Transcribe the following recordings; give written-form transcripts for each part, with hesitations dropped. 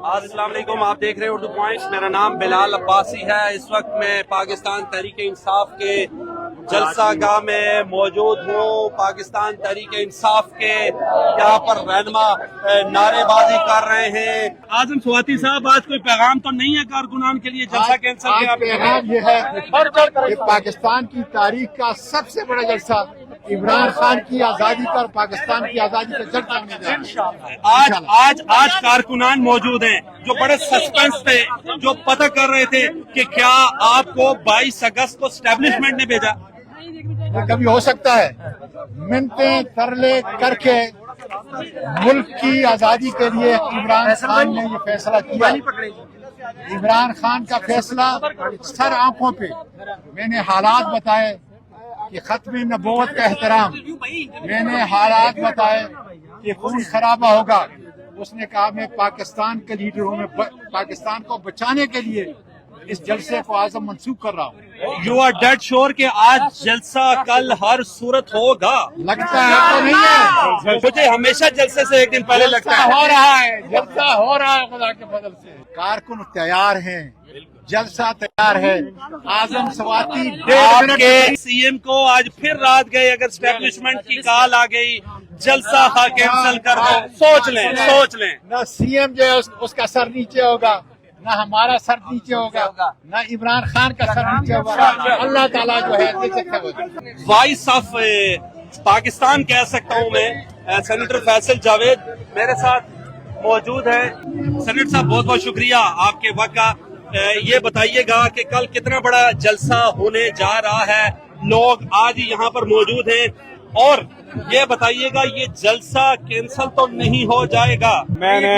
अस्सलाम वालेकुम, आप देख रहे हैं उर्दू पॉइंट्स। मेरा नाम बिलाल अब्बासी है। इस वक्त मैं पाकिस्तान तहरीक इंसाफ के जलसा गाह में मौजूद हूँ। पाकिस्तान तहरीक इंसाफ के यहाँ पर रहनुमा नारेबाजी कर रहे हैं। आजम स्वाति साहब, आज कोई पैगाम तो नहीं है कारकुनान के लिए जलसा कैंसिल किया? पैगाम ये है कि पाकिस्तान की तारीख का सबसे बड़ा जलसा इमरान खान की आजादी का और पाकिस्तान की आजादी का जलसा होने जा रहा है। आज कारकुनान मौजूद हैं जो बड़े सस्पेंस थे, जो पता कर रहे थे कि क्या आपको 22 अगस्त को एस्टेब्लिशमेंट ने भेजा। कभी हो सकता है मिन्नतें तरले करके मुल्क की आजादी के लिए इमरान खान ने ये फैसला किया। इमरान खान का फैसला सर आंखों पे मैंने हालात बताए कि खत्म नबूवत का एहतराम, मैंने हालात बताए कि खून खराबा होगा। उसने कहा मैं पाकिस्तान के लीडरों में पाकिस्तान को बचाने के लिए इस जलसे को आजम मंसूख कर रहा हूँ। यू आर डेड श्योर कि आज जलसा कल हर सूरत होगा? लगता है तो नहीं है, मुझे हमेशा जलसे से एक दिन पहले लगता है। हो रहा है, जलसा हो रहा है खुदा के फजल से। कारकुन तैयार हैं, जलसा तैयार है। आजम स्वाति आपके सीएम को आज फिर रात गए, अगर एस्टेब्लिशमेंट की कॉल आ गई जलसा कैंसिल कर दो, सोच लें। न सीएम जो है उसका सर नीचे होगा, न हमारा सर नीचे होगा, न इमरान खान का सर नीचे होगा। अल्लाह ताला जो है वॉइस ऑफ पाकिस्तान कह सकता हूँ मैं। सेनेटर फैसल जावेद मेरे साथ मौजूद है। सेनेटर साहब, बहुत बहुत शुक्रिया आपके वक्त का। ये बताइएगा कि कल कितना बड़ा जलसा होने जा रहा है, लोग आज यहाँ पर मौजूद हैं, और ये बताइएगा ये जलसा कैंसिल तो नहीं हो जाएगा? मैंने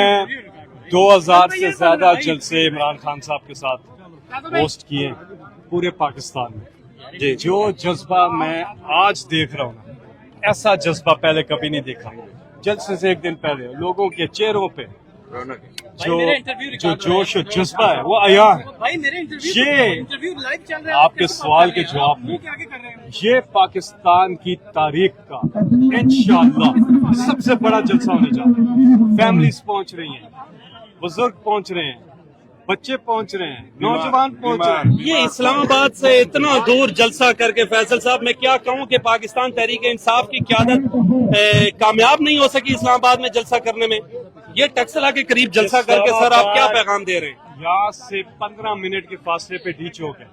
2000 से ज्यादा जलसे इमरान खान साहब के साथ होस्ट किए पूरे पाकिस्तान में। जी, जो जज्बा मैं आज देख रहा हूँ ना, ऐसा जज्बा पहले कभी नहीं देखा। जलसे से एक दिन पहले लोगों के चेहरों पे जो जोश और जज्बा है वो आया है। ये आपके सवाल के जवाब में ये पाकिस्तान की तारीख का इंशाअल्लाह सबसे बड़ा जलसा होने जा रहा है। फैमिलीज पहुंच रही हैं, बुजुर्ग पहुंच रहे हैं, बच्चे पहुंच रहे हैं, नौजवान पहुंच रहे हैं। ये इस्लामाबाद से इतना दूर जलसा करके फैसल साहब, मैं क्या कहूँ कि पाकिस्तान तहरीक इंसाफ की क़यादत कामयाब नहीं हो सकी इस्लामाबाद में जलसा करने में। ये टक्सला के करीब जलसा करके सर आप क्या पैगाम दे रहे हैं? यहाँ से 15 मिनट के फासले पे डी चौक है।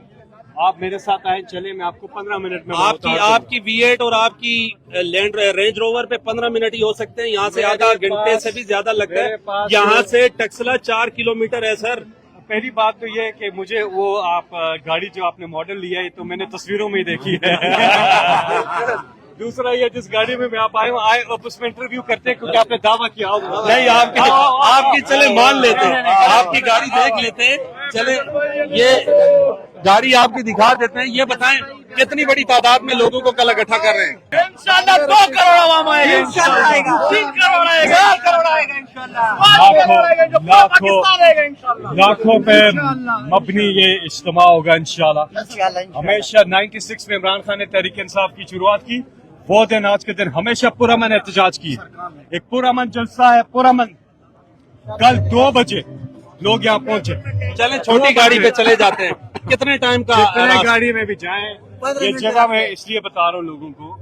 आप मेरे साथ आए, चले, मैं आपको 15 मिनट में आपकी V8 और आपकी रेंज रोवर पे 15 मिनट ही हो सकते हैं। यहाँ से आधा घंटे से भी ज्यादा लगता है। यहाँ से टक्सला 4 किलोमीटर है सर। पहली बात तो ये है कि मुझे वो आप गाड़ी जो आपने मॉडल लिया है तो मैंने तस्वीरों में ही देखी है। दूसरा ये जिस गाड़ी में मैं आप आए अब उसमें इंटरव्यू करते हैं क्योंकि आपने दावा किया नहीं, आपकी चले मान लेते हैं, आपकी गाड़ी देख लेते हैं, चले ये गाड़ी आपकी दिखा देते हैं। ये बताएं कितनी बड़ी तादाद में लोगों को कल इकट्ठा कर रहे हैं? इंशाल्लाह 2 करोड़ आवाम आएगा, इंशाल्लाह आएगा, 3 करोड़ आएगा, 4 करोड़ आएगा, इंशाल्लाह लाखों पे मबनी ये इज्तिमा होगा इंशाल्लाह। हमेशा 96 में इमरान खान ने तहरीक इंसाफ की शुरुआत की, वो दिन आज के दिन हमेशा पुरअमन एहतजाज की। एक पुरअमन जलसा है, पुरअमन। कल 2 बजे लोग यहाँ पहुंचे। चले छोटी गाड़ी पे चले जाते हैं, कितने टाइम का? गाड़ी में भी जाएं। ये जगह मैं इसलिए बता रहा हूँ लोगों को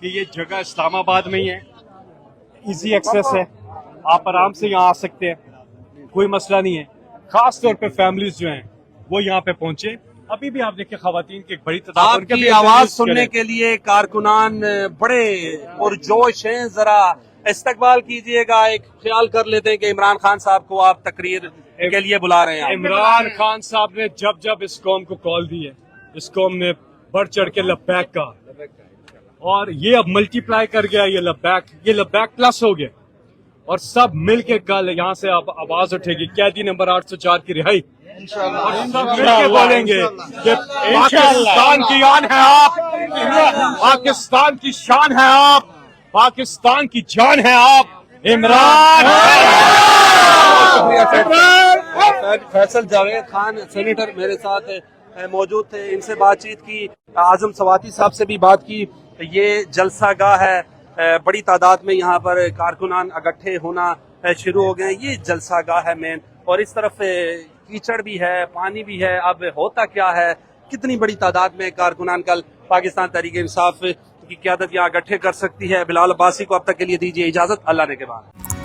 कि ये जगह इस्लामाबाद में ही है, इजी एक्सेस है, आप आराम से यहाँ आ सकते हैं, कोई मसला नहीं है। खास तौर पे फैमिलीज जो हैं वो यहाँ पे पहुंचे। अभी भी आप देखिए खवातीन की एक बड़ी तादाद आपकी आवाज सुनने के लिए कारकुनान बड़े पुरजोश हैं। जरा इस्तकबाल कीजिएगा। एक ख्याल कर लेते हैं कि इमरान खान साहब को आप तकरीर के लिए बुला रहे हैं। इमरान खान साहब ने जब इस कौम को कॉल दी है, इस कौम ने बढ़ चढ़ के लब्बैक का, और ये अब मल्टीप्लाई कर गया। ये लब्बैक प्लस हो गया, और सब मिल के कल यहाँ से अब आवाज उठेगी कैदी नंबर 804 की रिहाई। और सब मिल के बोलेंगे कि पाकिस्तान की आन है आप, पाकिस्तान की शान है आप, पाकिस्तान की जान है आप, इमरान। फैसल जावेद खान सेनेटर मेरे साथ मौजूद थे, इनसे बातचीत की। आजम स्वाति साहब से भी बात की। ये जलसा गाह है, बड़ी तादाद में यहाँ पर कारकुनान इकट्ठे होना शुरू हो गए। ये जलसा गाह है मेन, اور اس طرف کیچڑ بھی ہے، پانی بھی ہے. اب ہوتا کیا ہے، کتنی بڑی تعداد میں کارکنان کل پاکستان تحریک انصاف کی قیادت یہاں اکٹھے کر سکتی ہے. بلال عباسی کو اب تک کے لیے دیجیے اجازت. اللہ نے کے بعد.